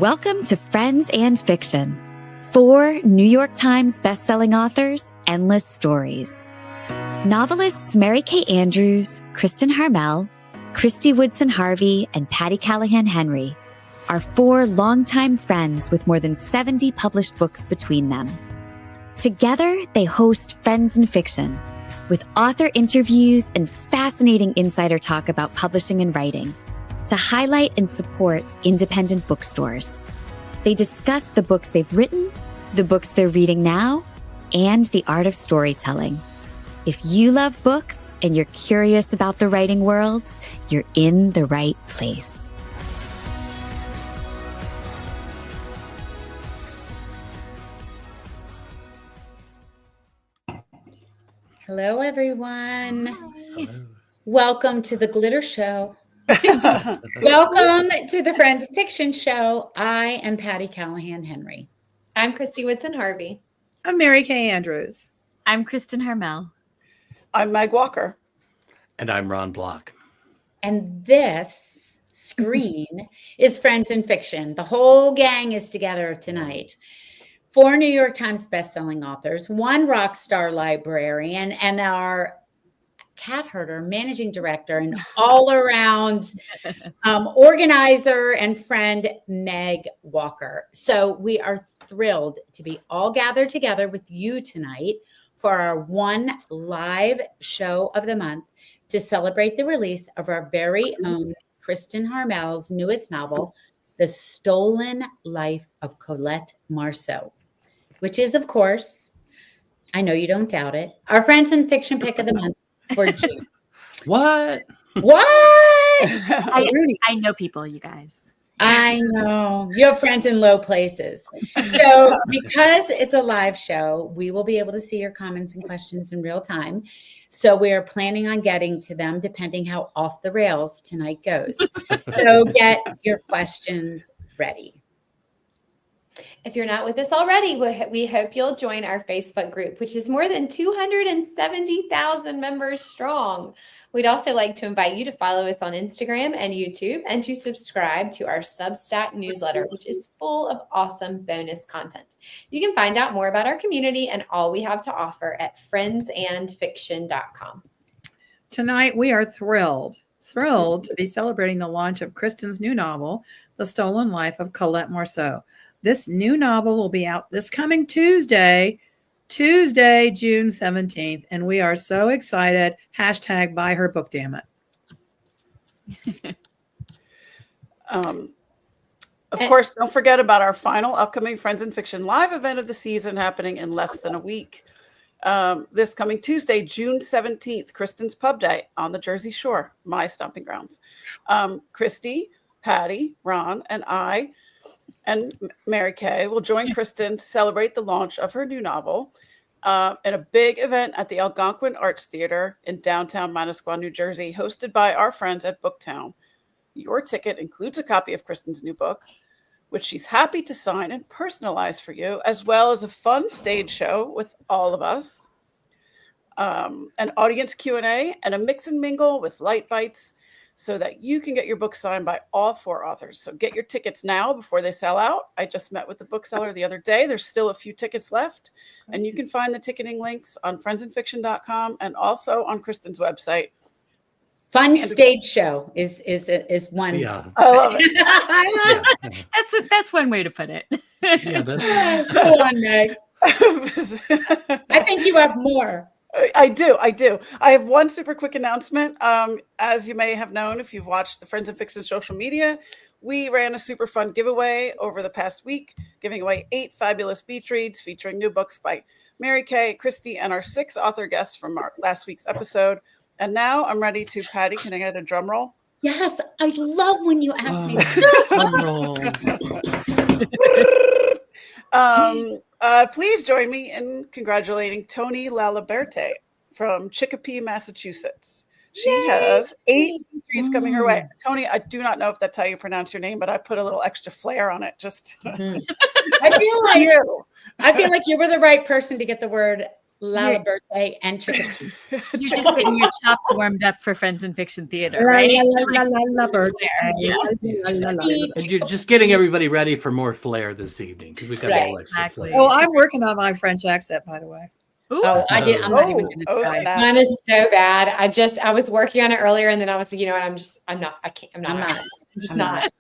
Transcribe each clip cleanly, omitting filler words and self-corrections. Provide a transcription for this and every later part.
Welcome to Friends and Fiction. 4 New York Times bestselling authors, endless stories. Novelists Mary Kay Andrews, Kristin Harmel, Kristy Woodson Harvey, and Patti Callahan Henry are 4 longtime friends with more than 70 published books between them. Together, they host Friends and Fiction, with author interviews and fascinating insider talk about publishing and writing, to highlight and support independent bookstores. They discuss the books they've written, the books they're reading now, and the art of storytelling. If you love books and you're curious about the writing world, you're in the right place. Hello, everyone. Hello. Welcome to the Glitter Show. Welcome to the Friends of Fiction Show. I am Patti Callahan Henry. I'm Kristy Woodson Harvey. I'm Mary Kay Andrews. I'm Kristin Harmel. I'm Meg Walker. And I'm Ron Block. And this screen is Friends in Fiction. The whole gang is together tonight. 4 New York Times bestselling authors, 1 rock star librarian, and our cat herder, managing director, and all around organizer and friend, Meg Walker. So we are thrilled to be all gathered together with you tonight for our 1 live show of the month to celebrate the release of our very own Kristin Harmel's newest novel, The Stolen Life of Colette Marceau, which is, of course, I know you don't doubt it, our Friends in Fiction pick of the month for June. What? I know people, you guys. I know. You have friends in low places. So because it's a live show, we will be able to see your comments and questions in real time. So we are planning on getting to them depending how off the rails tonight goes. So get your questions ready. If you're not with us already, we hope you'll join our Facebook group, which is more than 270,000 members strong. We'd also like to invite you to follow us on Instagram and YouTube and to subscribe to our Substack newsletter, which is full of awesome bonus content. You can find out more about our community and all we have to offer at friendsandfiction.com. Tonight, we are thrilled to be celebrating the launch of Kristin's new novel, The Stolen Life of Colette Marceau. This new novel will be out this coming Tuesday, June 17th, and we are so excited. # buy her book, damn it. Of course, don't forget about our final upcoming Friends in Fiction live event of the season happening in less than a week. This coming Tuesday, June 17th, Kristin's Pub Day on the Jersey Shore, my stomping grounds. Kristy, Patti, Ron, and I and Mary Kay will join Kristin to celebrate the launch of her new novel in a big event at the Algonquin Arts Theater in downtown Manasquan, New Jersey, hosted by our friends at Booktown. Your ticket includes a copy of Kristin's new book, which she's happy to sign and personalize for you, as well as a fun stage show with all of us, an audience Q&A, and a mix and mingle with light bites, so that you can get your book signed by all 4 authors. So get your tickets now before they sell out. I just met with the bookseller the other day. There's still a few tickets left. And you can find the ticketing links on friendsandfiction.com and also on Kristin's website. Fun stage show is one. Yeah. I love it. Yeah. That's one way to put it. Yeah, that's Go on, Meg. I think you have more. I do. I have one super quick announcement. As you may have known, if you've watched the Friends of Fiction social media, we ran a super fun giveaway over the past week, giving away 8 fabulous beach reads featuring new books by Mary Kay, Kristy, and our 6 author guests from our last week's episode. And now I'm ready to, Patti, can I get a drum roll? Yes, I love when you ask me. Please join me in congratulating Tony Laliberte from Chicopee, Massachusetts. She has 8 treats coming her way. Tony, I do not know if that's how you pronounce your name, but I put a little extra flair on it. Just I feel like you were the right person to get the word La Liberté, and Chickapee. You're just getting your chops warmed up for Friends in Fiction Theater, La, right? la, la, la, la, birthday. Yeah. La, la, la, la. And you're just getting everybody ready for more flair this evening because we've got a Right. little extra Exactly. flair. Oh, I'm working on my French accent, by the way. Ooh. Oh, I did. I'm not even going Oh, to try. snap. Mine is so bad. I was working on it earlier, and then I was, you know what? I'm not. I'm not.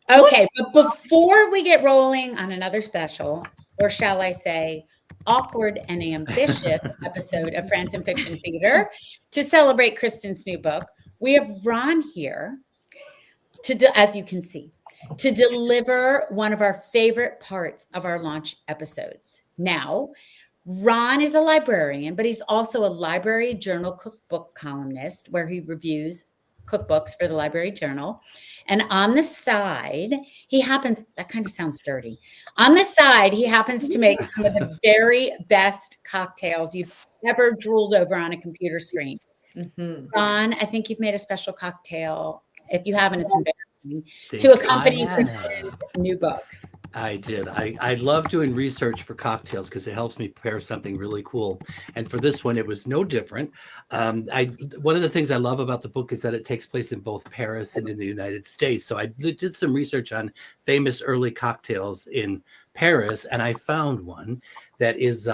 Okay, but before we get rolling on another special, or shall I say, awkward and ambitious episode of Friends in Fiction Theater to celebrate Kristin's new book, we have Ron here as you can see, to deliver one of our favorite parts of our launch episodes. Now, Ron is a librarian, but he's also a Library Journal cookbook columnist where he reviews cookbooks for the Library Journal. And on the side, that kind of sounds dirty. On the side, he happens to make some of the very best cocktails you've ever drooled over on a computer screen. Mm-hmm. Ron, I think you've made a special cocktail. If you haven't, it's embarrassing, to accompany Kristin's new book. I did. I love doing research for cocktails because it helps me prepare something really cool. And for this one, it was no different. One of the things I love about the book is that it takes place in both Paris and in the United States. So I did some research on famous early cocktails in Paris, and I found one that is.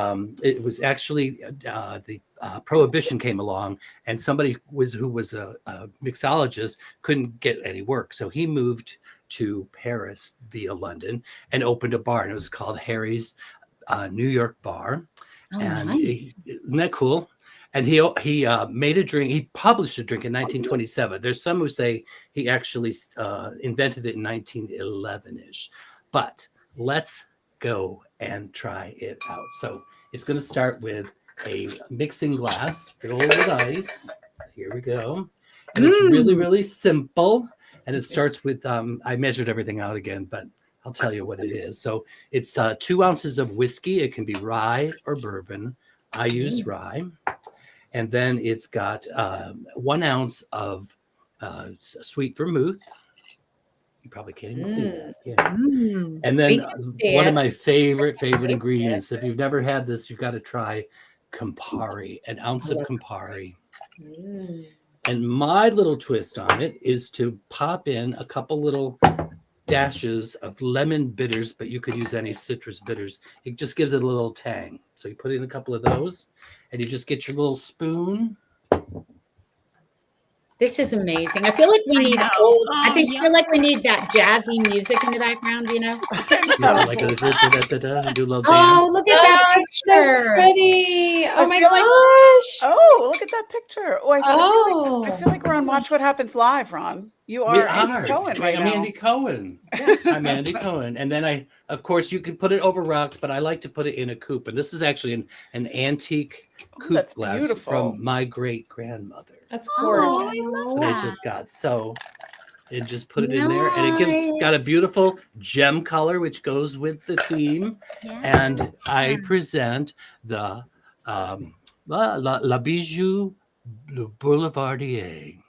It was actually the Prohibition came along, and somebody who was a mixologist couldn't get any work, so he moved to Paris via London and opened a bar, and it was called Harry's New York Bar. Oh, And nice. isn't that cool? And he made a drink. He published a drink in 1927. There's some who say he actually invented it in 1911-ish. But let's go and try it out. So it's going to start with a mixing glass filled with ice. Here we go. And it's really, really simple. And it starts with, I measured everything out again, but I'll tell you what it is. So it's 2 ounces of whiskey. It can be rye or bourbon. I use rye. And then it's got 1 ounce of sweet vermouth. You probably can't even see that. Yeah. And then one of my favorite ingredients. If you've never had this, you've got to try Campari, an ounce of Campari. And my little twist on it is to pop in a couple little dashes of lemon bitters, but you could use any citrus bitters. It just gives it a little tang. So you put in a couple of those, and you just get your little spoon. This is amazing. I feel like we need old. I feel like we need that jazzy music in the background. You know. Yeah, like do a little dance. Oh, look at that picture! So pretty. Oh my feel like- gosh. Oh, look at that picture. Oh, Oh. I feel like we're on Watch What Happens Live, Ron. You We are Andy Cohen right I'm now. Andy Cohen. I'm Andy Cohen. And then of course, you can put it over rocks, but I like to put it in a coupe. And this is actually an antique coupe that's glass beautiful. from my great grandmother That's Oh, gorgeous. I love that I that. just got. So and just put it in there, and it got a beautiful gem color, which goes with the theme. Yeah. And I present the La Bijou Le Boulevardier.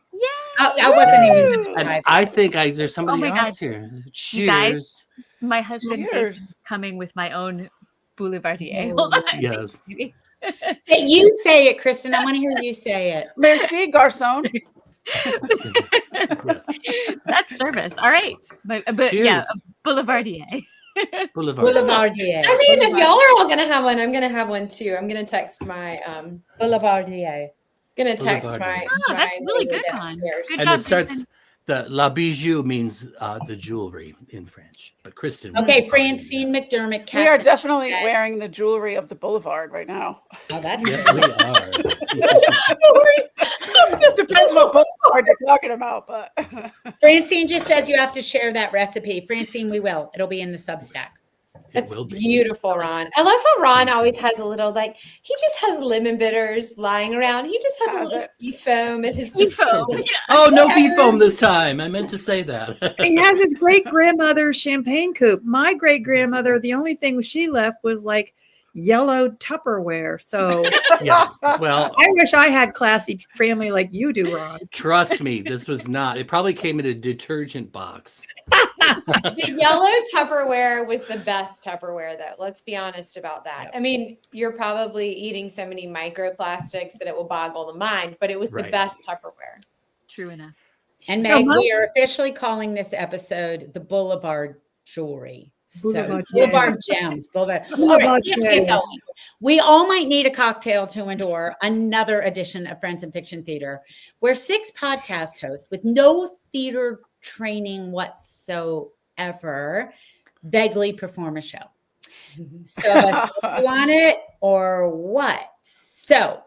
I wasn't even. And I think there's somebody Oh my else here. You guys, Cheers. My husband Cheers. Jason's coming with my own Boulevardier. Oh, Hold on. Yes. Maybe. Hey, you say it, Kristin. I want to hear you say it. Merci, garçon. That's service. All right. But yeah, Cheers. Boulevardier. Boulevardier. I mean, if y'all are all gonna have one, I'm gonna have one too. I'm gonna text my Boulevardier. Boulevardier. Oh, that's my really neighbor good one. downstairs. Good And job, it starts. Jason. The La Bijou means the jewelry in French, but Kristin. Okay, Francine McDermott. We are Cassie. definitely wearing the jewelry of the boulevard right now. Oh, that's Yes, we are. Depends what boulevard you're talking about, but Francine just says you have to share that recipe. Francine, we will. It'll be in the Substack. It That's will be. beautiful, Ron. I love how Ron always has a little he just has lemon bitters lying around. He just has a little tea foam in his Foam. Oh, no fee foam this time. I meant to say that. He has his great grandmother's champagne coupe. My great grandmother, the only thing she left was like yellow Tupperware. So Yeah. Well, I wish I had classy family like you do, Ron. trust me, this was not. It probably came in a detergent box. The yellow Tupperware was the best Tupperware, though. Let's be honest about that. I mean, you're probably eating so many microplastics that it will boggle the mind, but it was the Right. best Tupperware. True enough. And No, Meg, my- we are officially calling this episode the Boulevard Jewelry. Boulevard Boulevard Gems. Boulevard. Boulevard All right, let's get Gems. going. We all might need a cocktail to endure another edition of Friends in Fiction Theater, where 6 podcast hosts with no theater training whatsoever vaguely perform a show. So let's put you on it or what? So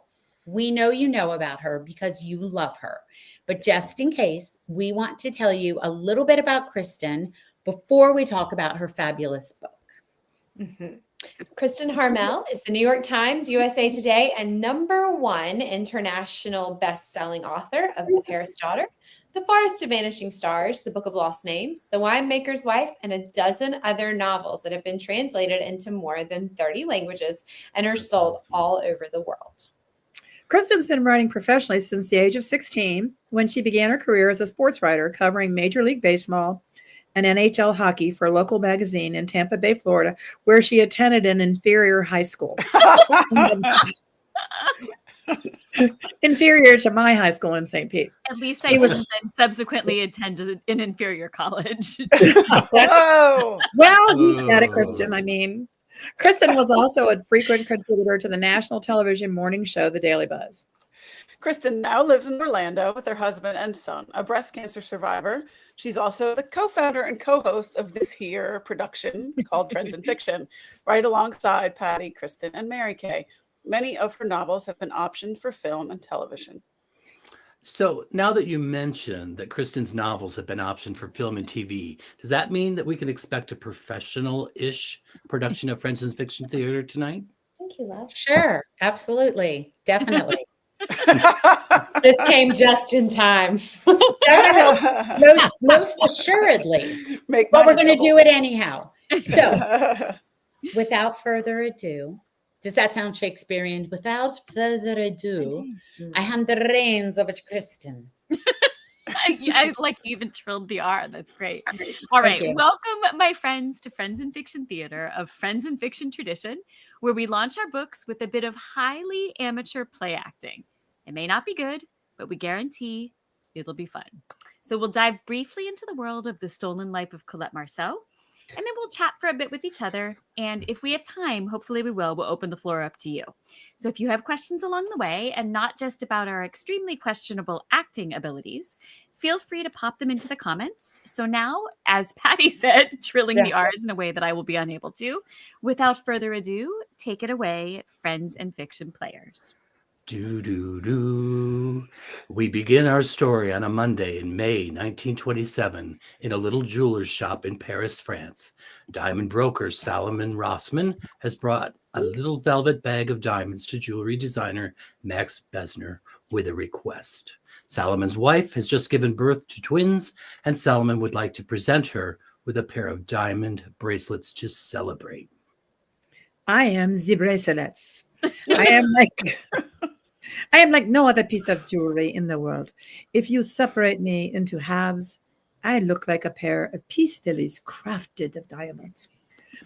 we know you know about her because you love her. But just in case, we want to tell you a little bit about Kristin before we talk about her fabulous book. Kristin Harmel is the New York Times, USA Today, and #1 international best-selling author of The Paris Daughter, The Forest of Vanishing Stars, The Book of Lost Names, The Winemaker's Wife, and a dozen other novels that have been translated into more than 30 languages and are sold all over the world. Kristin's been writing professionally since the age of 16, when she began her career as a sports writer covering Major League Baseball and NHL hockey for a local magazine in Tampa Bay, Florida, where she attended an inferior high school. Inferior to my high school in St. Pete. At least I didn't then subsequently attend an inferior college. Whoa. Well, you said it, Kristin. I mean, Kristin was also a frequent contributor to the national television morning show, The Daily Buzz. Kristin now lives in Orlando with her husband and son, a breast cancer survivor. She's also the co-founder and co-host of this here production called Friends in Fiction, right alongside Patti, Kristin, and Mary Kay. Many of her novels have been optioned for film and television. So now that you mentioned that Kristin's novels have been optioned for film and TV, does that mean that we can expect a professional-ish production of Friends in Fiction Theater tonight? Thank you, love. Sure, absolutely, definitely. This came just in time. most assuredly. Make But mine we're going to double. do it anyhow. So without further ado, does that sound Shakespearean? Without further ado, I hand the reins over to Kristin. I like you even trilled the R. That's great. All right. you. Welcome, my friends, to Friends in Fiction Theater of Friends in Fiction tradition, where we launch our books with a bit of highly amateur play acting. It may not be good, but we guarantee it'll be fun. So we'll dive briefly into the world of the stolen life of Colette Marceau, and then we'll chat for a bit with each other. And if we have time, hopefully we will, we'll open the floor up to you. So if you have questions along the way, and not just about our extremely questionable acting abilities, feel free to pop them into the comments. So now, as Patti said, trilling the R's in a way that I will be unable to, without further ado, take it away, Friends and Fiction players. Do. We begin our story on a Monday in May 1927 in a little jeweler's shop in Paris, France. Diamond broker Salomon Rossman has brought a little velvet bag of diamonds to jewelry designer Max Besner with a request. Salomon's wife has just given birth to twins, and Salomon would like to present her with a pair of diamond bracelets to celebrate. I am the bracelets. I am like no other piece of jewelry in the world. If you separate me into halves, I look like a pair of peace lilies crafted of diamonds.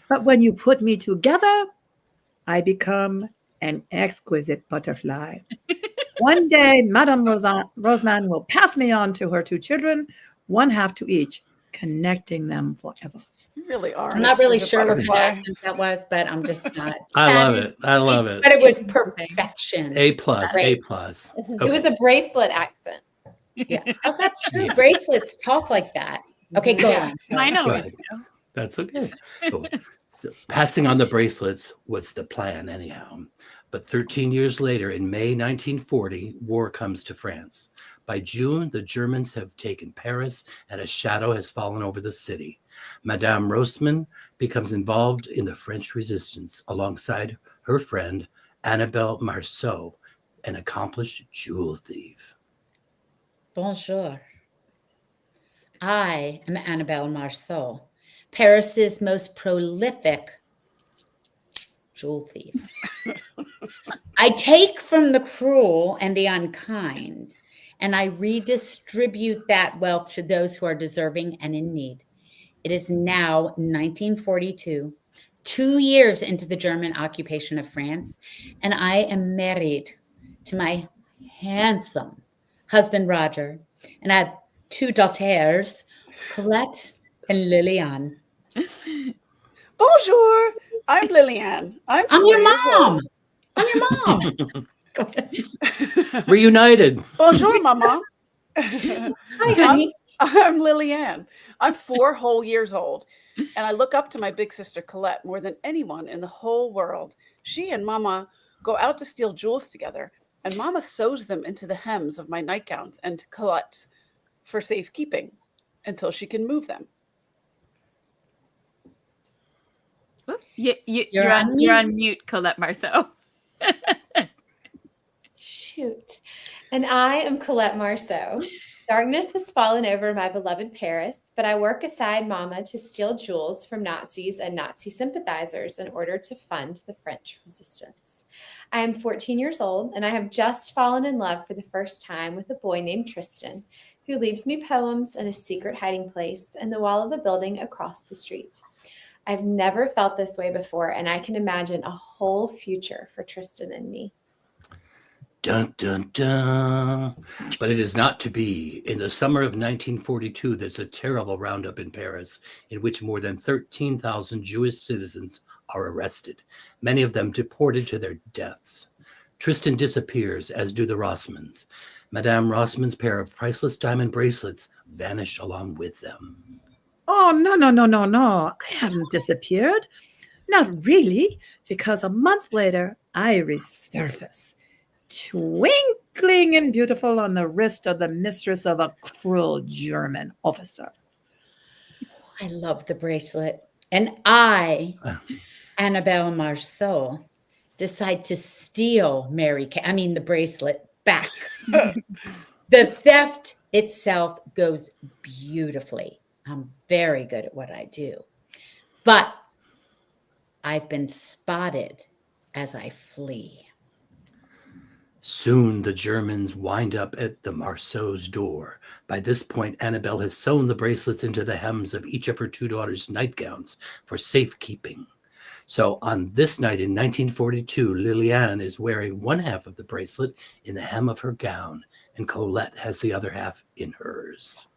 But when you put me together, I become an exquisite butterfly. One day, Madame Roseman will pass me on to her 2 children, 1 half to each, connecting them forever. You really are. I'm not really Exquisite sure what butterfly. accent that was, but I'm just not. I love it. I love it. But it was perfection. A plus. Great. A plus. It was a bracelet accent. Yeah. Oh, that's true. Bracelets talk like that. Okay, go on. Mine Go always ahead. do. That's okay. Cool. So passing on the bracelets was the plan anyhow. But 13 years later, in May 1940, war comes to France. By June, the Germans have taken Paris and a shadow has fallen over the city. Madame Roseman becomes involved in the French resistance alongside her friend Annabelle Marceau, an accomplished jewel thief. Bonjour. I am Annabelle Marceau, Paris's most prolific jewel thief. I take from the cruel and the unkind, and I redistribute that wealth to those who are deserving and in need. It is now 1942, 2 years into the German occupation of France, and I am married to my handsome husband, Roger, and I have 2 daughters, Colette and Lillian. Bonjour. I'm Lillian. I'm I'm 4 your years mom. old. I'm your mom. Reunited. Bonjour, Mama. Hi, honey. I'm Lillian. I'm 4 whole years old, and I look up to my big sister Colette more than anyone in the whole world. She and Mama go out to steal jewels together, and Mama sews them into the hems of my nightgowns and to Colette's for safekeeping until she can move them. Oop, You're you're on on mute, Colette Marceau. Shoot. And I am Colette Marceau. Darkness has fallen over my beloved Paris, but I work aside Mama to steal jewels from Nazis and Nazi sympathizers in order to fund the French resistance. I am 14 years old, and I have just fallen in love for the first time with a boy named Tristan, who leaves me poems in a secret hiding place in the wall of a building across the street. I've never felt this way before, and I can imagine a whole future for Tristan and me. Dun, dun, dun. But it is not to be. In the summer of 1942, there's a terrible roundup in Paris in which more than 13,000 Jewish citizens are arrested, many of them deported to their deaths. Tristan disappears, as do the Rossmans. Madame Rossman's pair of priceless diamond bracelets vanish along with them. Oh, no. I haven't disappeared. Not really, because a month later, I resurface, twinkling and beautiful on the wrist of the mistress of a cruel German officer. I love the bracelet. And I, Annabelle Marceau, decide to steal the bracelet back. The theft itself goes beautifully. I'm very good at what I do. But I've been spotted as I flee. Soon the Germans wind up at the Marceau's door. By this point, Annabelle has sewn the bracelets into the hems of each of her 2 daughters' nightgowns for safekeeping. So on this night in 1942, Lillian is wearing one half of the bracelet in the hem of her gown, and Colette has the other half in hers.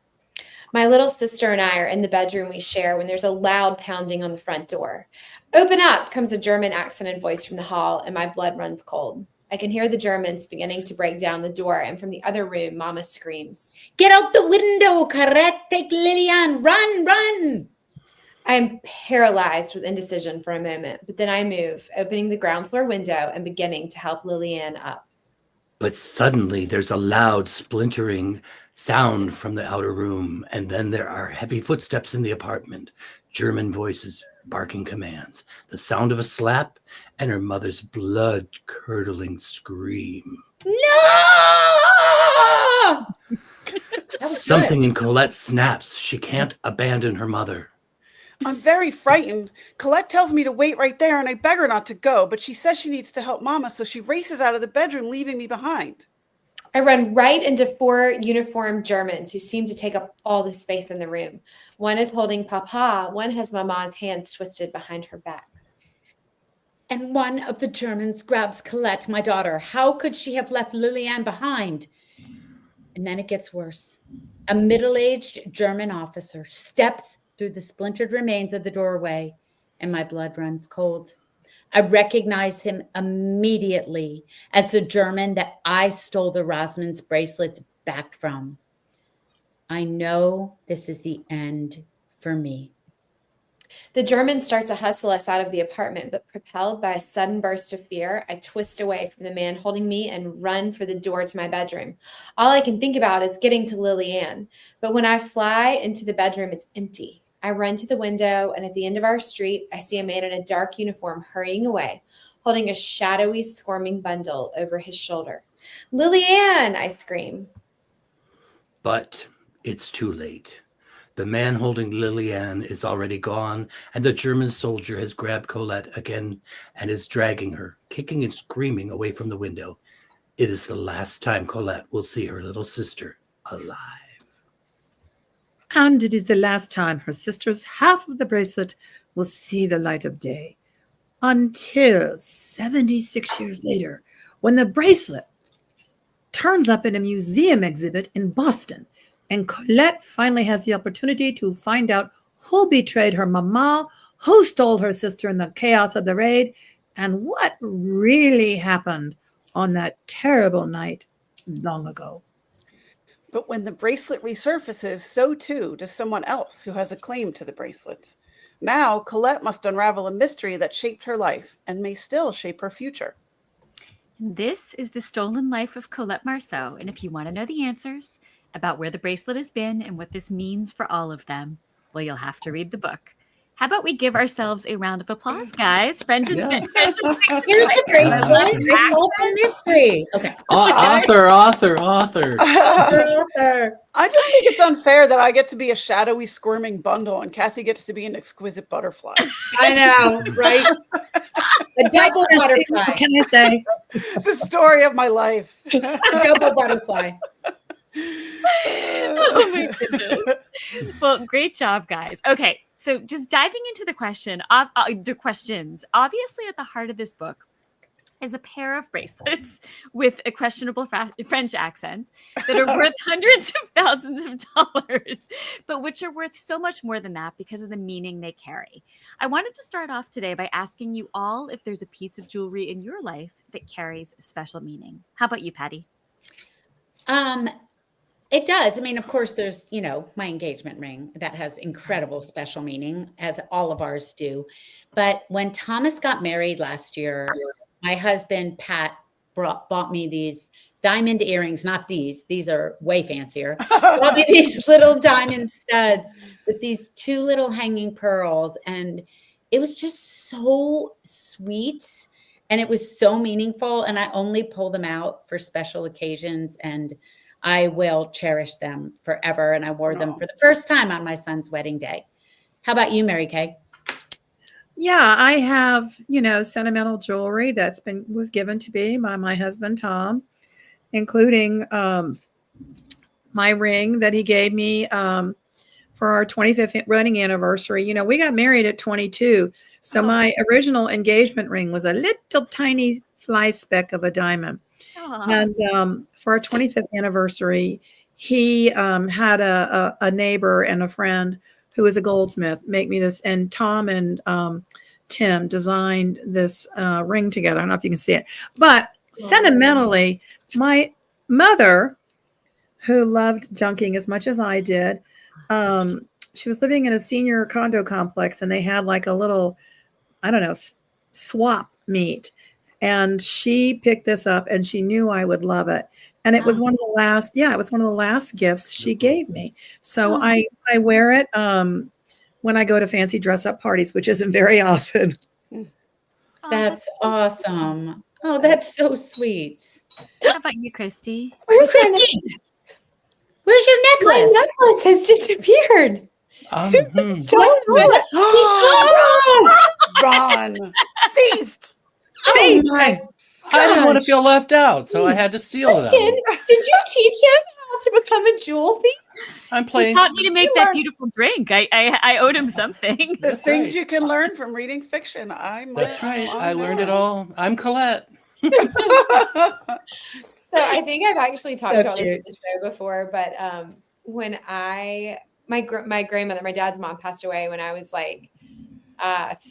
My little sister and I are in the bedroom we share when there's a loud pounding on the front door. "Open up," comes a German accented voice from the hall, and my blood runs cold. I can hear the Germans beginning to break down the door, and from the other room, Mama screams, "Get out the window, Colette! Take Lillian! Run, run!" I am paralyzed with indecision for a moment, but then I move, opening the ground floor window and beginning to help Lillian up. But suddenly there's a loud splintering sound from the outer room, and then there are heavy footsteps in the apartment, German voices barking commands, the sound of a slap, and her mother's blood-curdling scream. No! Something in Colette snaps. She can't abandon her mother. I'm very frightened. Colette tells me to wait right there, and I beg her not to go, but she says she needs to help Mama, so she races out of the bedroom, leaving me behind. I run right into 4 uniformed Germans who seem to take up all the space in the room. One is holding Papa, one has Mama's hands twisted behind her back. And one of the Germans grabs Colette, my daughter. How could she have left Lillian behind? And then it gets worse. A middle-aged German officer steps through the splintered remains of the doorway, and my blood runs cold. I recognize him immediately as the German that I stole the Rossman's bracelets back from. I know this is the end for me. The Germans start to hustle us out of the apartment, but propelled by a sudden burst of fear, I twist away from the man holding me and run for the door to my bedroom. All I can think about is getting to Lillian, but when I fly into the bedroom, it's empty. I run to the window, and at the end of our street, I see a man in a dark uniform hurrying away, holding a shadowy, squirming bundle over his shoulder. "Lillian!" I scream. But it's too late. The man holding Lillian is already gone, and the German soldier has grabbed Colette again and is dragging her, kicking and screaming away from the window. It is the last time Colette will see her little sister alive. and it is the last time her sister's half of the bracelet will see the light of day. Until 76 years later, when the bracelet turns up in a museum exhibit in Boston, and Colette finally has the opportunity to find out who betrayed her mama, who stole her sister in the chaos of the raid, and what really happened on that terrible night long ago. But when the bracelet resurfaces, so too does someone else who has a claim to the bracelet. Now, Colette must unravel a mystery that shaped her life and may still shape her future. This is the stolen life of Colette Marceau. And if you want to know the answers about where the bracelet has been and what this means for all of them, well, you'll have to read the book. How about we give ourselves a round of applause, guys? Friends and Yeah. friends and Here's the bracelet. I solved the mystery. Okay. Author. Author. I just think it's unfair that I get to be a shadowy, squirming bundle and Kathy gets to be an exquisite butterfly. I know, right? A double butterfly. What can I say? It's the story of my life. A double butterfly. Oh my goodness. Well, great job, guys. Okay, so just diving into the questions. Obviously, at the heart of this book is a pair of bracelets with a questionable French accent that are worth hundreds of thousands of dollars, but which are worth so much more than that because of the meaning they carry. I wanted to start off today by asking you all if there's a piece of jewelry in your life that carries a special meaning. How about you, Patti? It does. I mean, of course, there's, my engagement ring that has incredible special meaning, as all of ours do. But when Thomas got married last year, my husband, Pat, bought me these diamond earrings, not these are way fancier. Bought me these little diamond studs with these two little hanging pearls. And it was just so sweet. And it was so meaningful. And I only pull them out for special occasions. And I will cherish them forever. And I wore them for the first time on my son's wedding day. How about you, Mary Kay? Yeah, I have, sentimental jewelry was given to me by my husband, Tom, including my ring that he gave me for our 25th wedding anniversary. We got married at 22. So my original engagement ring was a little tiny fly speck of a diamond. And for our 25th anniversary, he had a neighbor and a friend who was a goldsmith make me this. And Tom and Tim designed this ring together. I don't know if you can see it. But sentimentally, my mother, who loved junking as much as I did, she was living in a senior condo complex, and they had like a little, swap meet. And she picked this up, and she knew I would love it. And it was one of the last gifts she gave me. So I wear it when I go to fancy dress up parties, which isn't very often. That's awesome. Oh, that's so sweet. How about you, Kristy? Where's your necklace? My necklace has disappeared. Ron, thief! Oh my! I didn't want to feel left out, so I had to steal them. Did you teach him how to become a jewel thief? I'm playing. He taught me to make that beautiful drink. I owed him something. The things you can learn from reading fiction. That's right. I learned it all. I'm Colette. So I think I've actually talked about this in the show before, but when my grandmother, my dad's mom, passed away when I was like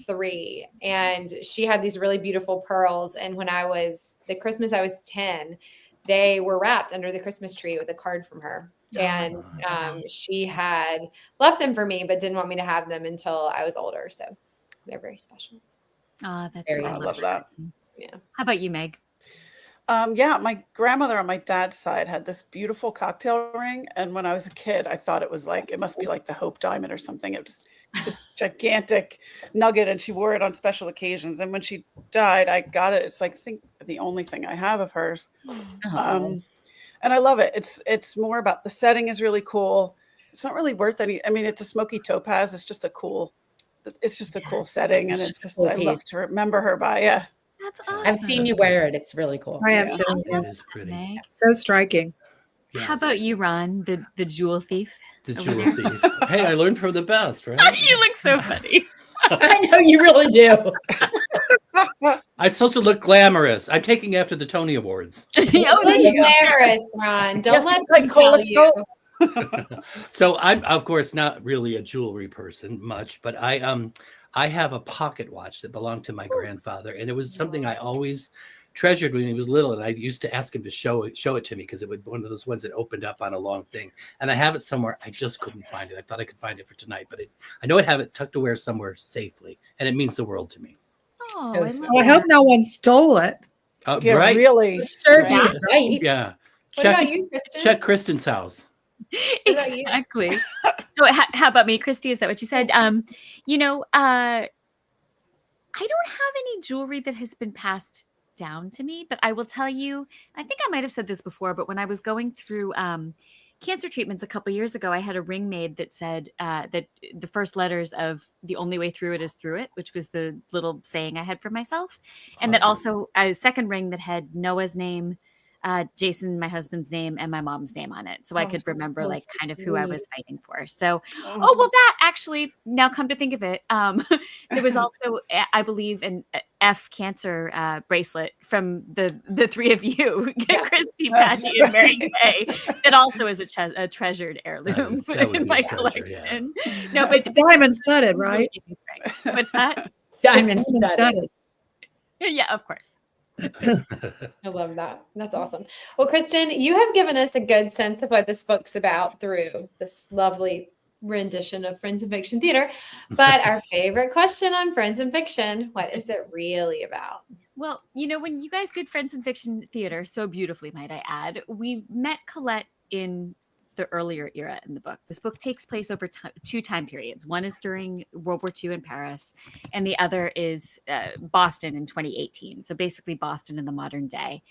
3, and she had these really beautiful pearls. And when the Christmas I was 10, they were wrapped under the Christmas tree with a card from her. And she had left them for me, but didn't want me to have them until I was older. So they're very special. Oh, that's Very I love that. Yeah. How about you, Meg? My grandmother on my dad's side had this beautiful cocktail ring. And when I was a kid, I thought it must be like the Hope Diamond or something. It was this gigantic nugget, and she wore it on special occasions. And when she died, I got it. It's like, I think the only thing I have of hers. And I love it. It's more about the setting is really cool. It's not really worth any. I mean, it's a smoky topaz. It's just a cool setting. And it's just, I love to remember her by. Yeah. That's awesome. I've seen you wear it. It's really cool. I have too. It is pretty. Meg? So striking. How about you, Ron, the jewel thief? The over jewel there? thief? Hey, I learned from the best, right? You look so funny. I know you really do. I'm supposed to look glamorous. I'm taking after the Tony Awards. Oh, there Look you go. glamorous, Ron. Don't Yes, let you play them tell Cola you. Skull. So I'm, of course, not really a jewelry person much, but I have a pocket watch that belonged to my grandfather, and it was something I always treasured when he was little. And I used to ask him to show it to me because it would one of those ones that opened up on a long thing. And I have it somewhere. I just couldn't find it. I thought I could find it for tonight, but I know I have it tucked away somewhere safely, and it means the world to me. Oh, So I love sweet. Well, I hope that. no one stole it. Yeah, Right? really. Serve you Right. right. Yeah. What about you, Kristin? Check Kristen's house. What about you? Exactly. So, how about me, Kristy? Is that what you said? I don't have any jewelry that has been passed down to me, but I will tell you, I think I might have said this before, but when I was going through cancer treatments a couple years ago, I had a ring made that said that the first letters of "the only way through it is through it," which was the little saying I had for myself. And that also a second ring that had Noah's name, Jason, my husband's name, and my mom's name on it. So I could remember so like kind of who I was sweet. fighting for. So, oh, well, that actually, now come to think of it, there was also, I believe, an F cancer bracelet from the three of you, Kristy, Patti, and Mary Kay, that also is a treasured heirloom That would in be my a treasure, yeah. collection. No, but It's diamond studded, it's really right? gave me strength. What's that? Diamond It's studded. studded. Yeah, of course. I love that. That's awesome. Well, Kristin, you have given us a good sense of what this book's about through this lovely rendition of Friends in Fiction Theater. But our favorite question on Friends in Fiction, what is it really about? Well, when you guys did Friends in Fiction Theater so beautifully, might I add, we met Colette in the earlier era in the book. This book takes place over two time periods. One is during World War II in Paris, and the other is Boston in 2018. So basically Boston in the modern day.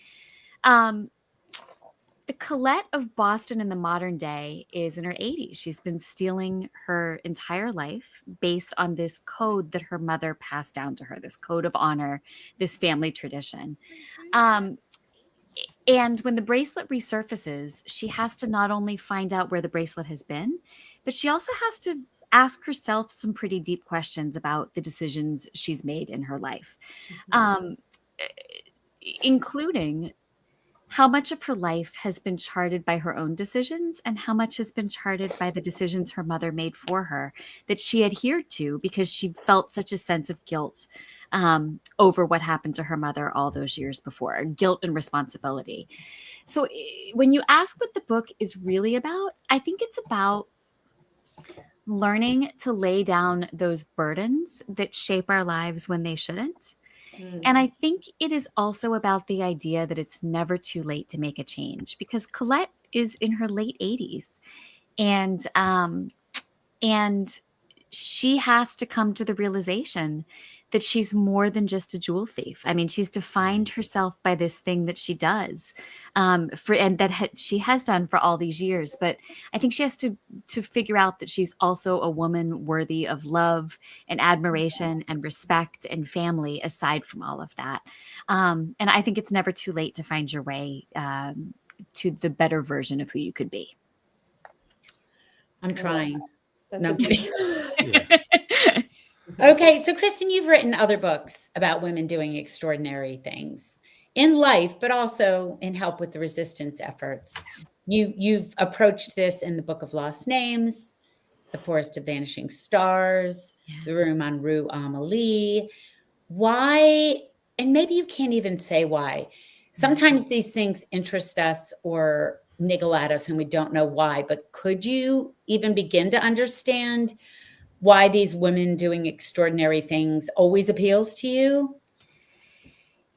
The Colette of Boston in the modern day is in her 80s. She's been stealing her entire life based on this code that her mother passed down to her, this code of honor, this family tradition. And when the bracelet resurfaces, she has to not only find out where the bracelet has been, but she also has to ask herself some pretty deep questions about the decisions she's made in her life, including how much of her life has been charted by her own decisions and how much has been charted by the decisions her mother made for her that she adhered to because she felt such a sense of guilt over what happened to her mother all those years before, guilt and responsibility. So when you ask what the book is really about, I think it's about learning to lay down those burdens that shape our lives when they shouldn't. And I think it is also about the idea that it's never too late to make a change, because Colette is in her late 80s and she has to come to the realization that she's more than just a jewel thief. I mean, she's defined herself by this thing that she does she has done for all these years. But I think she has to figure out that she's also a woman worthy of love and admiration and respect and family aside from all of that. And I think it's never too late to find your way to the better version of who you could be. I'm trying. That's No, a I'm kidding. Yeah. Okay, so Kristin, you've written other books about women doing extraordinary things in life, but also in help with the resistance efforts. You've approached this in the Book of Lost Names, The Forest of Vanishing Stars, The Room on Rue Amelie. Why? And maybe you can't even say why. Sometimes these things interest us or niggle at us and we don't know why, but could you even begin to understand why these women doing extraordinary things always appeals to you?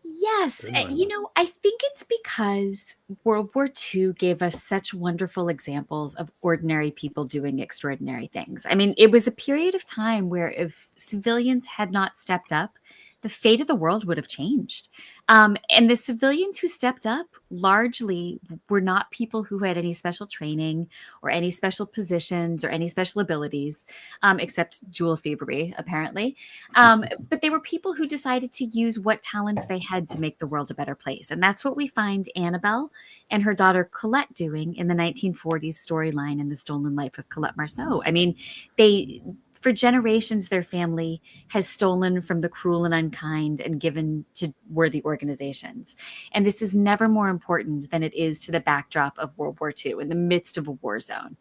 Yes. I think it's because World War II gave us such wonderful examples of ordinary people doing extraordinary things. I mean, it was a period of time where if civilians had not stepped up, the fate of the world would have changed. And the civilians who stepped up largely were not people who had any special training or any special positions or any special abilities, except jewel thievery, apparently. But they were people who decided to use what talents they had to make the world a better place. And that's what we find Annabelle and her daughter Colette doing in the 1940s storyline in The Stolen Life of Colette Marceau. I mean, for generations, their family has stolen from the cruel and unkind and given to worthy organizations. And this is never more important than it is to the backdrop of World War II in the midst of a war zone.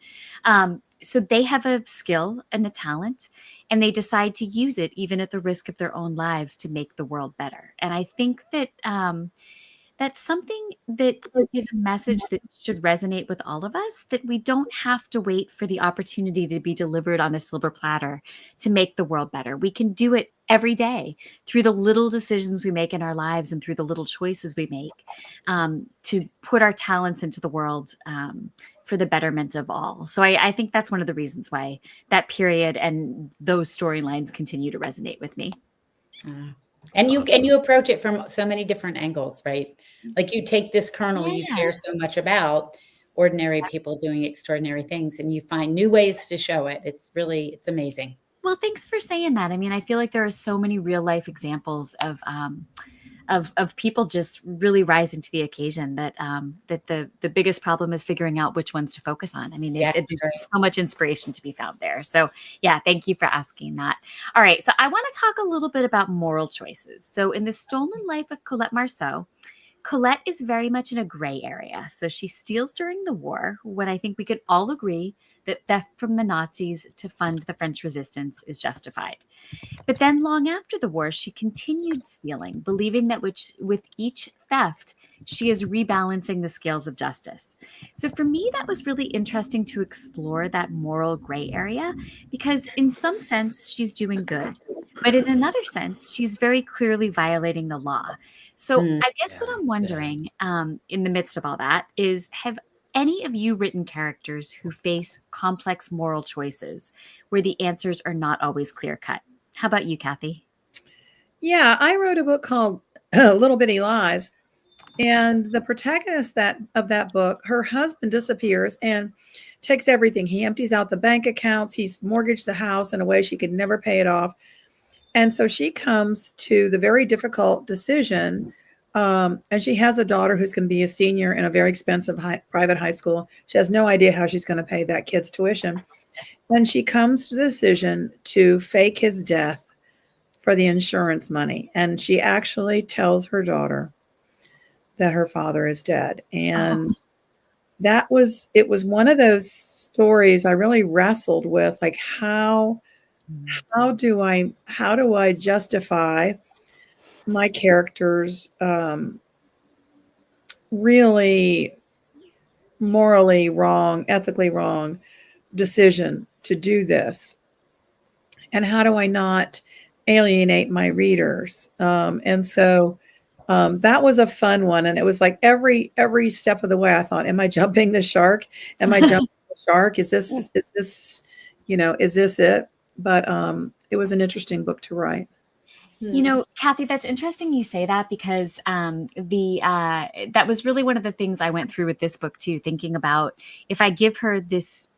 So they have a skill and a talent, and they decide to use it even at the risk of their own lives to make the world better. And I think that that's something that is a message that should resonate with all of us, that we don't have to wait for the opportunity to be delivered on a silver platter to make the world better. We can do it every day through the little decisions we make in our lives and through the little choices we make to put our talents into the world for the betterment of all. So I think that's one of the reasons why that period and those storylines continue to resonate with me. And you approach it from so many different angles, right? Like you take this kernel you care so much about, ordinary people doing extraordinary things, and you find new ways to show it. It's amazing. Well, thanks for saying that. I mean, I feel like there are so many real life examples of people just really rising to the occasion that the biggest problem is figuring out which ones to focus on. I mean, there's so much inspiration to be found there. So yeah, thank you for asking that. All right. So I want to talk a little bit about moral choices. So in The Stolen Life of Colette Marceau, Colette is very much in a gray area. So she steals during the war, when I think we could all agree that theft from the Nazis to fund the French resistance is justified. But then long after the war, she continued stealing, believing that with each theft, she is rebalancing the scales of justice. So for me, that was really interesting to explore that moral gray area, because in some sense, she's doing good. But in another sense, she's very clearly violating the law. So I guess what I'm wondering in the midst of all that is, have any of you written characters who face complex moral choices where the answers are not always clear cut? How about you, Kathy? Yeah, I wrote a book called Little Bitty Lies. And the protagonist of that book, her husband disappears and takes everything. He empties out the bank accounts. He's mortgaged the house in a way she could never pay it off. And so she comes to the very difficult decision. And she has a daughter who's going to be a senior in a very expensive private high school. She has no idea how she's going to pay that kid's tuition. And she comes to the decision to fake his death for the insurance money. And she actually tells her daughter that her father is dead. And it was one of those stories I really wrestled with, like how do I justify my character's really morally wrong, ethically wrong decision to do this? And how do I not alienate my readers? And so that was a fun one. And it was like every step of the way I thought, am I jumping the shark? Am I jumping the shark? Is this it? But it was an interesting book to write. You know, Kathy, that's interesting you say that, because that was really one of the things I went through with this book too, thinking about, if I give her this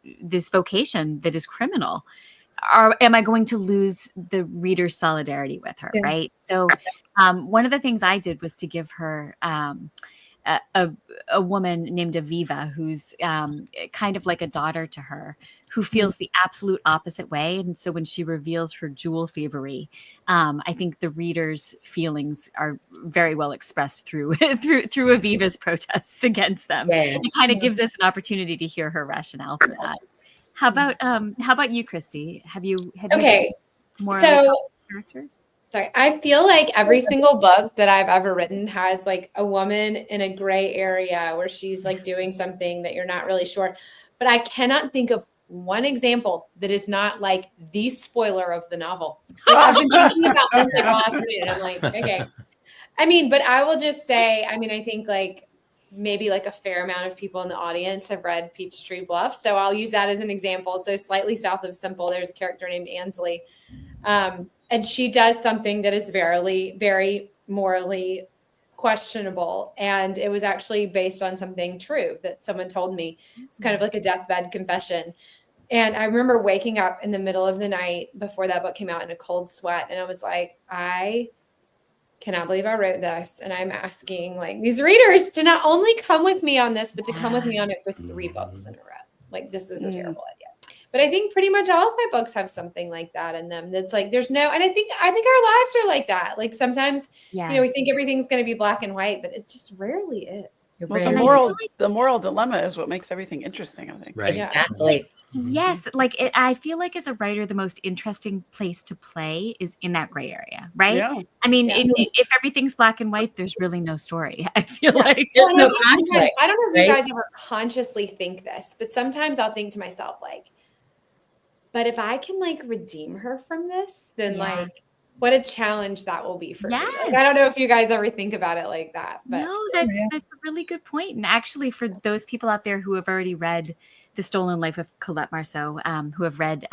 vocation that is criminal, am I going to lose the reader's solidarity with her, right? So one of the things I did was to give her a woman named Aviva, who's kind of like a daughter to her, who feels the absolute opposite way. And so when she reveals her jewel thievery, I think the reader's feelings are very well expressed through Aviva's protests against them. It kind of gives us an opportunity to hear her rationale for that. How about you, Kristy? Have you more characters? Sorry, I feel like every single book that I've ever written has like a woman in a gray area where she's like doing something that you're not really sure. But I cannot think of one example that is not like the spoiler of the novel. I've been thinking about this like all afternoon, and I'm like, okay. I mean, but I will just say, I mean, I think like maybe like a fair amount of people in the audience have read Peachtree Bluff. So I'll use that as an example. So slightly south of Simple, there's a character named Ansley. and she does something that is very, very morally questionable. And it was actually based on something true that someone told me. It's kind of like a deathbed confession. And I remember waking up in the middle of the night before that book came out in a cold sweat. And I was like, I cannot believe I wrote this. And I'm asking like these readers to not only come with me on this, but to come with me on it for 3 books in a row. Like this was a terrible idea. But I think pretty much all of my books have something like that in them. That's like, there's no, and I think our lives are like that. Like sometimes, we think everything's going to be black and white, but it just rarely is. Well, the moral dilemma is what makes everything interesting, I think. Right. Exactly. Yes, like I feel like as a writer, the most interesting place to play is in that gray area, right? Yeah. I mean, if everything's black and white, there's really no story. I feel like There's no conflict. I don't know if you guys ever consciously think this, but sometimes I'll think to myself, like, but if I can like redeem her from this, then like what a challenge that will be for me. Like, I don't know if you guys ever think about it like that. But no, that's a really good point. And actually, for those people out there who have already read The Stolen Life of Colette Marceau, who have read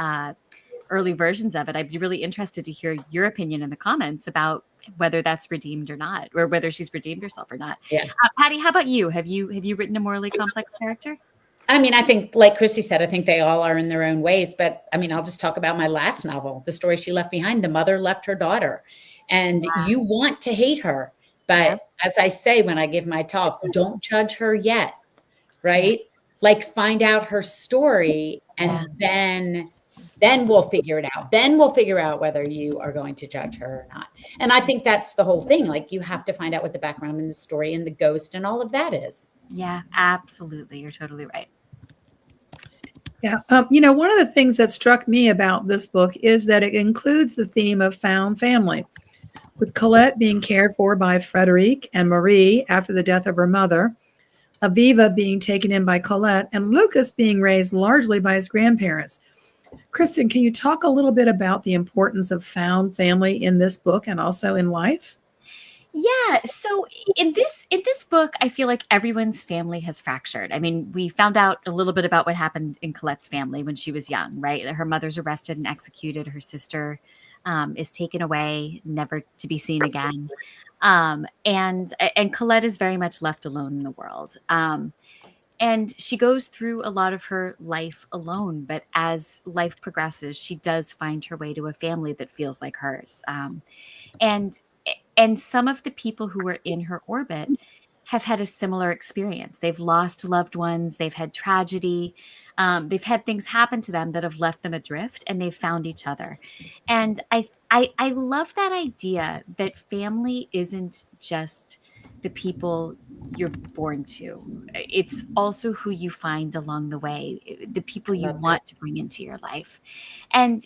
early versions of it, I'd be really interested to hear your opinion in the comments about whether that's redeemed or not, or whether she's redeemed herself or not. Yeah. Patti, how about you? Have you written a morally complex character? I mean, I think, like Kristy said, I think they all are in their own ways. But I mean, I'll just talk about my last novel, The Story She Left Behind. The mother left her daughter, and you want to hate her. But as I say when I give my talk, don't judge her yet, right? Like find out her story, and then we'll figure it out. Then we'll figure out whether you are going to judge her or not. And I think that's the whole thing. Like you have to find out what the background and the story and the ghost and all of that is. Yeah, absolutely. You're totally right. Yeah. One of the things that struck me about this book is that it includes the theme of found family, with Colette being cared for by Frederic and Marie after the death of her mother, Aviva being taken in by Colette, and Lucas being raised largely by his grandparents. Kristin, can you talk a little bit about the importance of found family in this book and also in life? Yeah. So in this book, I feel like everyone's family has fractured. I mean, we found out a little bit about what happened in Colette's family when she was young, right? Her mother's arrested and executed. Her sister is taken away, never to be seen again. And Colette is very much left alone in the world. And she goes through a lot of her life alone, but as life progresses, she does find her way to a family that feels like hers. And some of the people who are in her orbit have had a similar experience. They've lost loved ones. They've had tragedy. They've had things happen to them that have left them adrift, and they've found each other. And I love that idea that family isn't just the people you're born to. It's also who you find along the way, the people you want to bring into your life. And,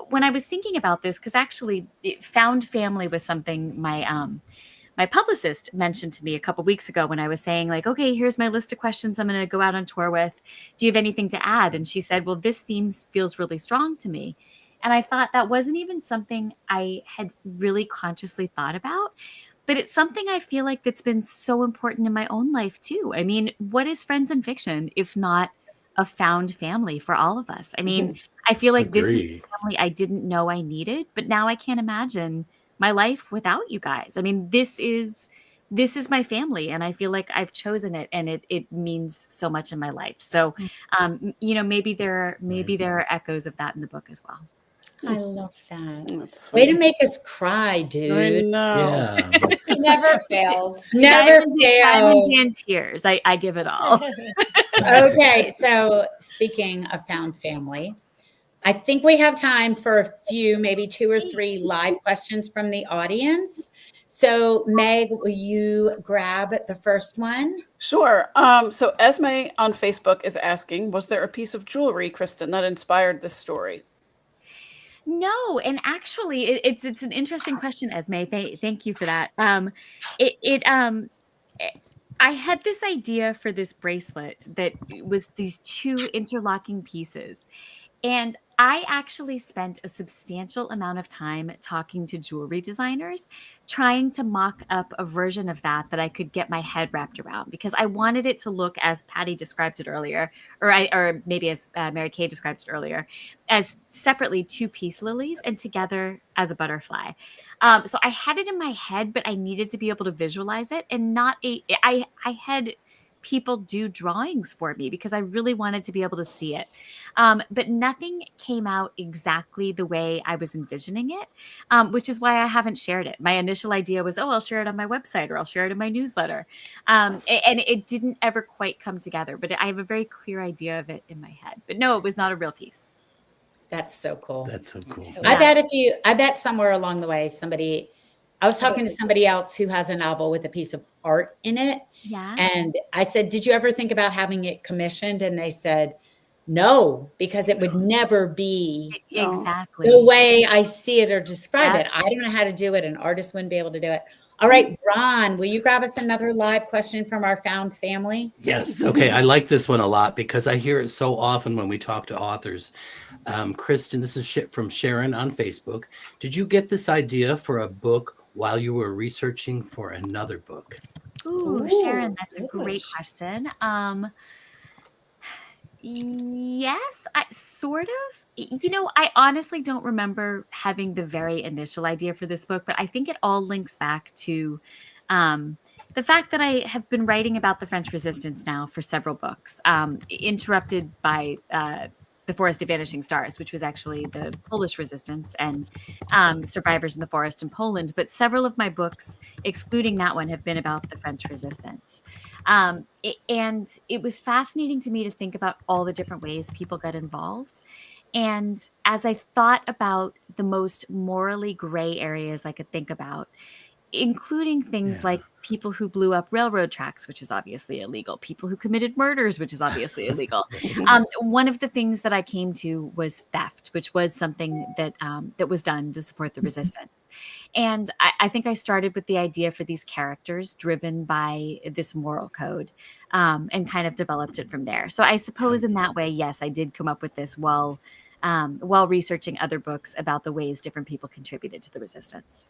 when I was thinking about this, because actually found family was something my publicist mentioned to me a couple weeks ago when I was saying like, okay, here's my list of questions I'm going to go out on tour with. Do you have anything to add? And she said, well, this theme feels really strong to me. And I thought that wasn't even something I had really consciously thought about. But it's something I feel like that's been so important in my own life too. I mean, what is Friends in Fiction if not a found family for all of us? I mean, I feel like this is the family I didn't know I needed, but now I can't imagine my life without you guys. I mean, this is my family, and I feel like I've chosen it, and it means so much in my life. So, maybe there are echoes of that in the book as well. I love that. That's Way sweet. to make us cry, dude. I know. Yeah. It never fails. Never Diamonds fails. and tears. I give it all. Okay, so speaking of found family, I think we have time for a few, maybe 2 or 3 live questions from the audience. So Meg, will you grab the first one? Sure. So Esme on Facebook is asking, was there a piece of jewelry, Kristin, that inspired this story? No, and actually, it's an interesting question, Esme. Thank you for that. I had this idea for this bracelet that was these 2 interlocking pieces, And I actually spent a substantial amount of time talking to jewelry designers, trying to mock up a version of that I could get my head wrapped around, because I wanted it to look as Patti described it earlier, or maybe as Mary Kay described it earlier, as separately 2-piece lilies and together as a butterfly. So I had it in my head, but I needed to be able to visualize it, and I had people do drawings for me because I really wanted to be able to see it. But nothing came out exactly the way I was envisioning it, which is why I haven't shared it. My initial idea was, I'll share it on my website, or I'll share it in my newsletter. And it didn't ever quite come together, but I have a very clear idea of it in my head. But no, it was not a real piece. That's so cool. That's so cool. Yeah. I bet somewhere along the way, I was talking to somebody else who has a novel with a piece of art in it. Yeah. And I said, did you ever think about having it commissioned? And they said, no, because it would never be Exactly the way I see it or describe Yeah. it. I don't know how to do it. An artist wouldn't be able to do it. All right, Ron, will you grab us another live question from our found family? Yes. Okay. I like this one a lot because I hear it so often when we talk to authors. Kristin, this is from Sharon on Facebook. Did you get this idea for a book while you were researching for another book? Ooh, Sharon, that's a great question. Yes, I sort of. I honestly don't remember having the very initial idea for this book, but I think it all links back to the fact that I have been writing about the French Resistance now for several books, interrupted by The Forest of Vanishing Stars, which was actually the Polish resistance and survivors in the forest in Poland. But several of my books, excluding that one, have been about the French resistance. And it was fascinating to me to think about all the different ways people got involved. And as I thought about the most morally gray areas I could think about, including things like people who blew up railroad tracks, which is obviously illegal, people who committed murders, which is obviously illegal. One of the things that I came to was theft, which was something that was done to support the resistance. And I think I started with the idea for these characters driven by this moral code, and kind of developed it from there. So I suppose in that way, yes, I did come up with this while researching other books about the ways different people contributed to the resistance.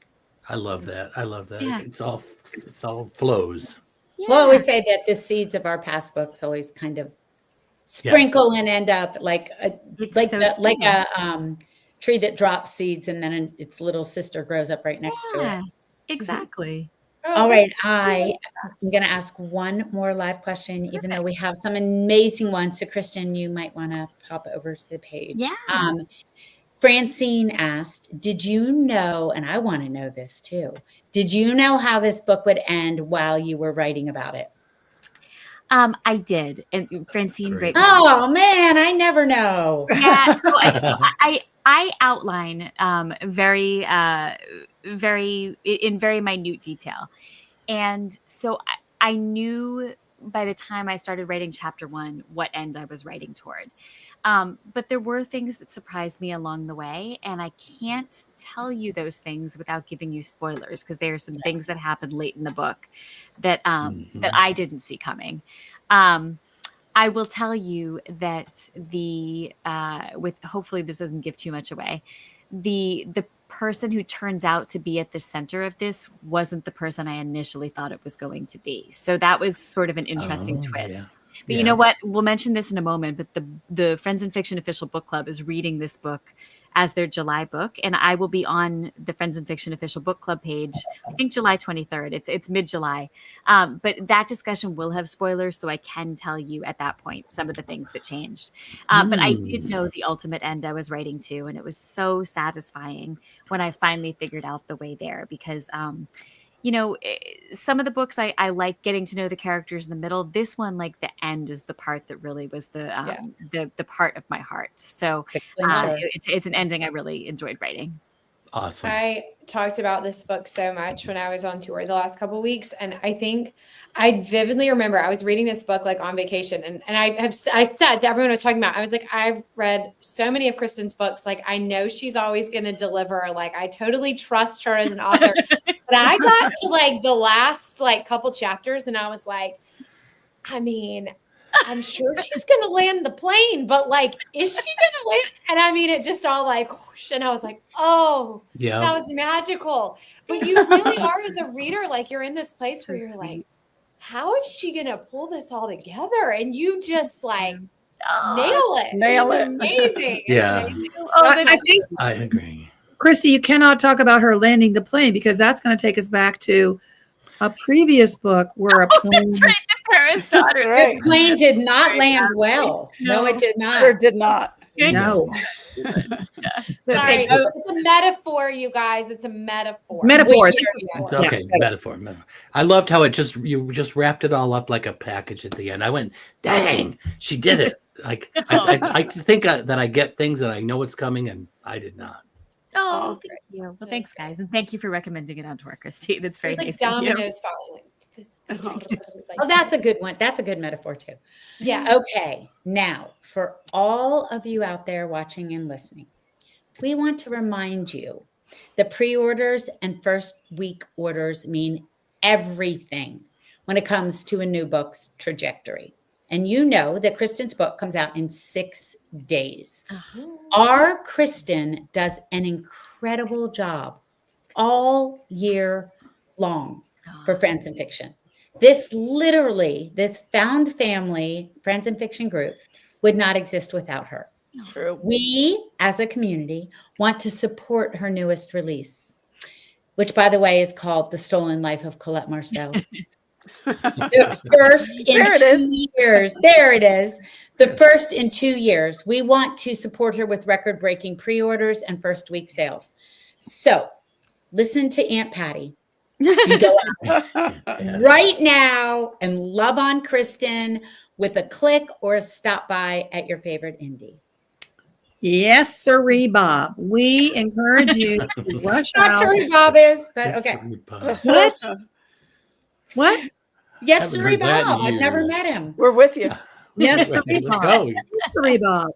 I love that. Yeah. It's all flows. Yeah. We'll always say that the seeds of our past books always kind of sprinkle and end up like a tree that drops seeds and then its little sister grows up right next to it. Exactly. All right. I'm going to ask one more live question, even though we have some amazing ones. So Kristin, you might want to pop over to the page. Yeah. Francine asked, did you know, and I want to know this too, did you know how this book would end while you were writing about it? I did. And Francine, great. Oh man, I never know. Yeah. So I outline very minute detail. And so I knew by the time I started writing chapter 1 what end I was writing toward. But there were things that surprised me along the way, and I can't tell you those things without giving you spoilers, because there are some things that happened late in the book that that I didn't see coming. I will tell you that with hopefully this doesn't give too much away. The person who turns out to be at the center of this wasn't the person I initially thought it was going to be. So that was sort of an interesting twist. Yeah. But you know what? We'll mention this in a moment, but the Friends in Fiction official book club is reading this book as their July book. And I will be on the Friends in Fiction official book club page, I think July 23rd. It's mid-July. But that discussion will have spoilers, so I can tell you at that point some of the things that changed. But I did know the ultimate end I was writing to, and it was so satisfying when I finally figured out the way there, because some of the books I like getting to know the characters in the middle. This one, like the end, is the part that really was the part of my heart. So it's an ending I really enjoyed writing. Awesome. I talked about this book so much when I was on tour the last couple of weeks. And I think I vividly remember I was reading this book like on vacation. And I said to everyone I was talking about, I was like, I've read so many of Kristin's books. Like, I know she's always going to deliver. Like, I totally trust her as an author. But I got to like the last like couple chapters and I was like, I mean, I'm sure she's going to land the plane, but like, is she going to land? And I mean, it just all like, whoosh, and I was like, oh, Yeah. that was magical. But you really are, as a reader, like you're in this place where you're like, how is she going to pull this all together? And you just like nail it. Nail It's it. amazing. Yeah. It's amazing. I think, I agree. Kristy, you cannot talk about her landing the plane because that's going to take us back to a previous book where a plane. That's right, the Paris daughter. The plane did not land well. No, it did not. Sure did not. No. Sorry. It's a metaphor, you guys. It's a metaphor. Metaphor. It's okay, metaphor. I loved how you just wrapped it all up like a package at the end. I went, dang, she did it. Like I think that I get things that I know what's coming, and I did not. Oh, thank you. Well, thanks, guys, and thank you for recommending it onto our Kristy. That's very It's like nice. of you. dominoes falling. Oh, that's a good one. That's a good metaphor too. Yeah. Okay. Now, for all of you out there watching and listening, we want to remind you the pre-orders and first week orders mean everything when it comes to a new book's trajectory. And you know that Kristin's book comes out in 6 days. Our Kristin does an incredible job all year long for Friends and Fiction. This found family Friends and Fiction group would not exist without her. True. We, as a community, want to support her newest release, which, by the way, is called The Stolen Life of Colette Marceau. The first in 2 years. There it is. The first in 2 years. We want to support her with record-breaking pre-orders and first week sales. So listen to Aunt Patti. And go out right now and love on Kristin with a click or a stop by at your favorite indie. Yes, sirree, Bob. We encourage you to rush Not out. sure who Bob is, but Yes, okay. What? What? Yes, Haven't sirree heard that in Bob. I've never years. met him. We're with you. Yes, sirree, Let's Bob. go. Yes, sirree, Bob.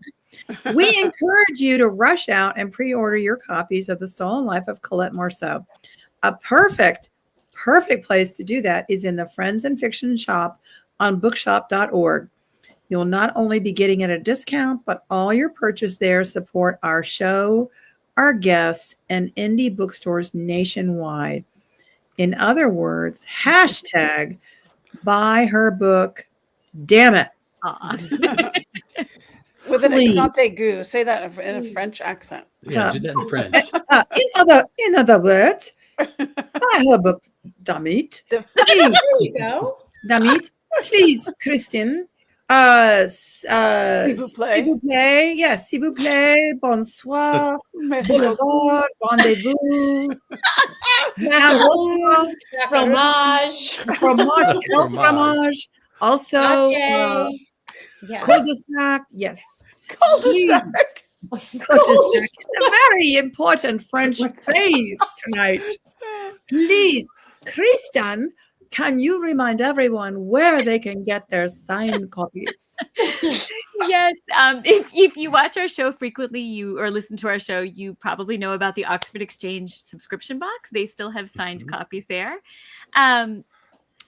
We encourage you to rush out and pre-order your copies of The Stolen Life of Colette Marceau. A perfect place to do that is in the Friends and Fiction shop on bookshop.org. You'll not only be getting it at a discount, but all your purchase there support our show, our guests, and indie bookstores nationwide. In other words, hashtag buy her book. Damn it. Aw. With an Please. accent aigu. Say that in a French accent. Yeah, do that in French. In other words, buy her book. Damn it. There you go. Damn it. Please, Kristin. S'il vous plaît. S'il vous plaît. Yes, s'il vous plaît. Bonsoir. Merci Au revoir. Rendezvous. Also, Fromage. fromage. No fromage. Also, Okay. Yeah. cul-de-sac. Yes. Cul-de-sac. Cul-de-sac. A very important French phrase tonight. Please, Kristin, can you remind everyone where they can get their signed copies? Yes. If you watch our show frequently, or listen to our show, you probably know about the Oxford Exchange subscription box. They still have signed copies there.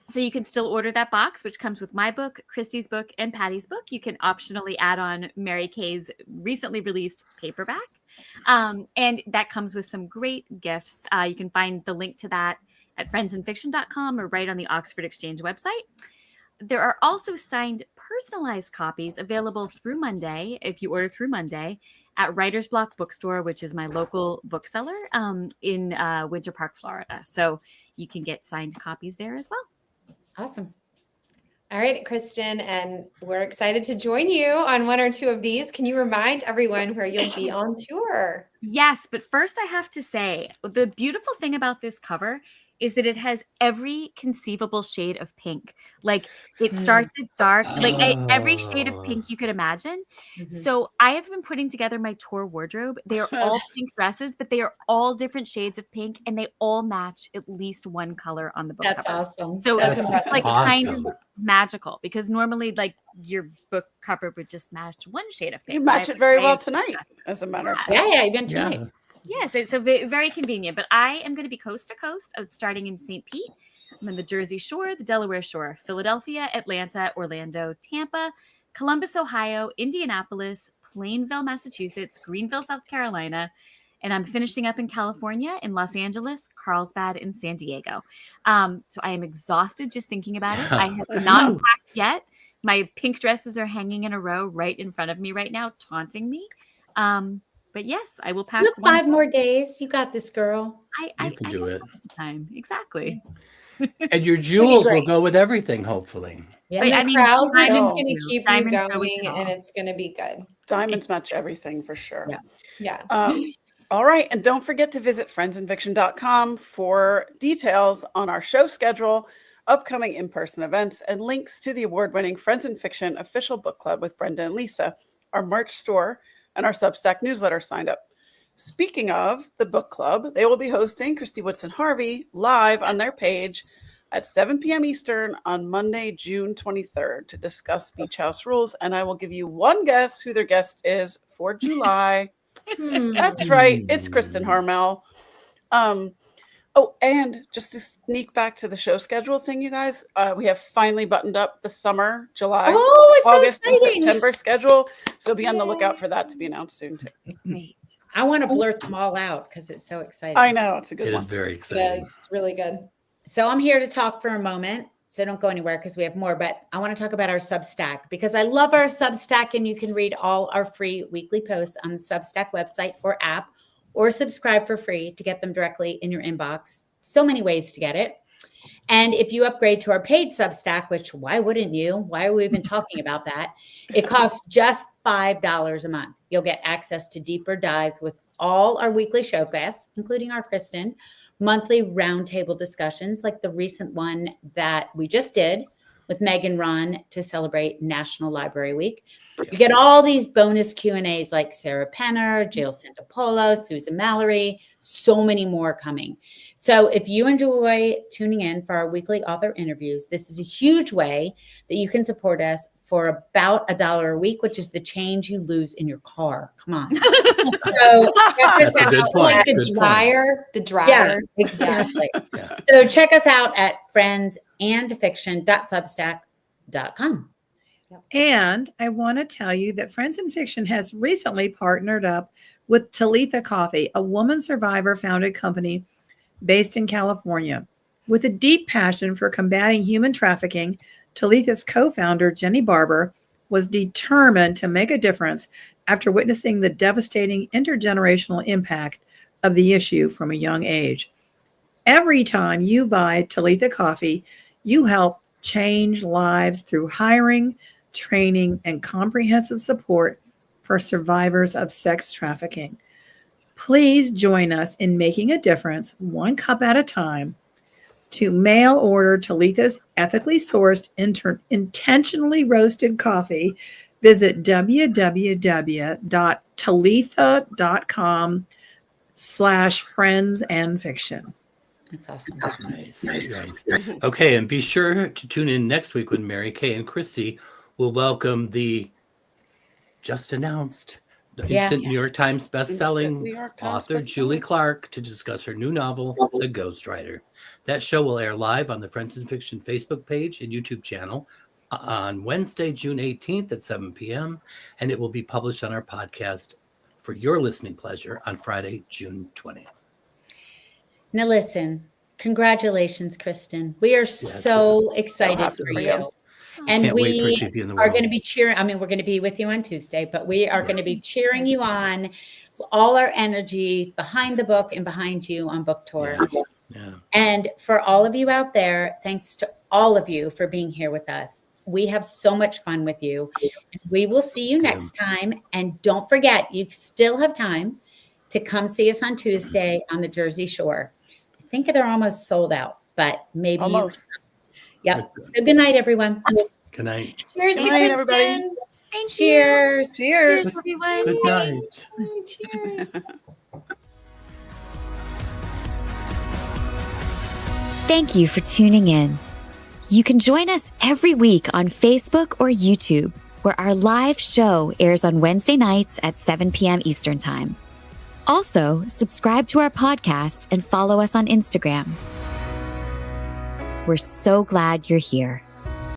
So you can still order that box, which comes with my book, Kristy's book, and Patty's book. You can optionally add on Mary Kay's recently released paperback. And that comes with some great gifts. You can find the link to that at friendsandfiction.com or right on the Oxford Exchange website. There are also signed personalized copies available through Monday, if you order through Monday, at Writer's Block Bookstore, which is my local bookseller in Winter Park, Florida. So you can get signed copies there as well. Awesome. All right, Kristin, and we're excited to join you on one or two of these. Can you remind everyone where you'll be on tour? Yes, but first I have to say, the beautiful thing about this cover is that it has every conceivable shade of pink. Like it starts at dark, like every shade of pink you could imagine. So I have been putting together my tour wardrobe. They are all pink dresses, but they are all different shades of pink, and they all match at least one color on the book That's cover. awesome. So That's it's impressive. like kind of Awesome. magical, because normally like your book cover would just match one shade of pink. You but I match have it very a well of tonight, dresses. as a matter of fact. Yeah, even tonight. Yeah. Yeah, so very convenient. But I am going to be coast to coast, starting in St. Pete, I'm in the Jersey Shore, the Delaware Shore, Philadelphia, Atlanta, Orlando, Tampa, Columbus, Ohio, Indianapolis, Plainville, Massachusetts, Greenville, South Carolina, and I'm finishing up in California, in Los Angeles, Carlsbad, and San Diego. So I am exhausted just thinking about it. I have not packed yet. My pink dresses are hanging in a row right in front of me right now, taunting me. But yes, I will pack. You have 5 more days. You got this, girl. You can do it. Time. Exactly. And your jewels will go with everything, hopefully. Yeah. And the crowds are just diamonds going to do. keep you Diamonds go with going, it all. and it's going to be good. Diamonds match everything for sure. Yeah. Yeah. All right. And don't forget to visit friendsandfiction.com for details on our show schedule, upcoming in-person events, and links to the award-winning Friends and Fiction official book club with Brenda and Lisa, our merch store, and our Substack newsletter signed up. Speaking of the book club, they will be hosting Kristy, Woodson, Harvey live on their page at 7 p.m. Eastern on Monday, June 23rd to discuss Beach House rules. And I will give you one guess who their guest is for July. That's right. It's Kristin Harmel. Oh, and just to sneak back to the show schedule thing, you guys, we have finally buttoned up the summer, July, August, and September schedule. So be on the lookout for that to be announced soon too. Great. I want to blurt them all out because it's so exciting. I know. It's a good It one. is very Yeah, exciting. it's really good. So I'm here to talk for a moment. So don't go anywhere because we have more, but I want to talk about our Substack because I love our Substack, and you can read all our free weekly posts on the Substack website or app, or subscribe for free to get them directly in your inbox. So many ways to get it. And if you upgrade to our paid Substack, which why wouldn't you? Why are we even talking about that? It costs just $5 a month. You'll get access to deeper dives with all our weekly show guests, including our Kristin, monthly roundtable discussions like the recent one that we just did with Meg and Ron to celebrate National Library Week. You get all these bonus Q&As like Sarah Penner, Jill Santopolo, Susan Mallory, so many more coming. So if you enjoy tuning in for our weekly author interviews, this is a huge way that you can support us for about $1 a week, which is the change you lose in your car. Come on. So check us That's a good out. point. Like Good the point. dryer. Yeah, exactly. Yeah. So check us out at friendsandfiction.substack.com. And I want to tell you that Friends and Fiction has recently partnered up with Talitha Coffee, a woman survivor founded company based in California. With a deep passion for combating human trafficking, Talitha's co-founder, Jenny Barber, was determined to make a difference after witnessing the devastating intergenerational impact of the issue from a young age. Every time you buy Talitha Coffee, you help change lives through hiring, training, and comprehensive support for survivors of sex trafficking. Please join us in making a difference, one cup at a time. To mail order Talitha's ethically sourced, intentionally roasted coffee, visit www.talitha.com/friendsandfiction. That's awesome. Nice. Okay, and be sure to tune in next week when Mary Kay and Kristy will welcome the just announced instant New York Times bestselling New York Times author bestseller. Julie Clark to discuss her new novel, The Ghostwriter. That show will air live on the Friends and Fiction Facebook page and YouTube channel on Wednesday, June 18th at 7 p.m. And it will be published on our podcast for your listening pleasure on Friday, June 20th. Now listen, congratulations, Kristin. We are so excited happy for for you. you. And Can't wait for it we to be in the are world. going to be cheering. I mean, we're going to be with you on Tuesday, but we are going to be cheering you on, all our energy behind the book and behind you on book tour. Yeah. And for all of you out there, thanks to all of you for being here with us. We have so much fun with you. We will see you next time. And don't forget, you still have time to come see us on Tuesday on the Jersey Shore. I think they're almost sold out, but maybe Almost. Yep. So good night, everyone. Good night. Cheers Good to night, Kristin. everybody. Thank you. Cheers. Cheers. everyone. Good night. Cheers. Thank you for tuning in. You can join us every week on Facebook or YouTube, where our live show airs on Wednesday nights at 7 p.m. Eastern Time. Also, subscribe to our podcast and follow us on Instagram. We're so glad you're here.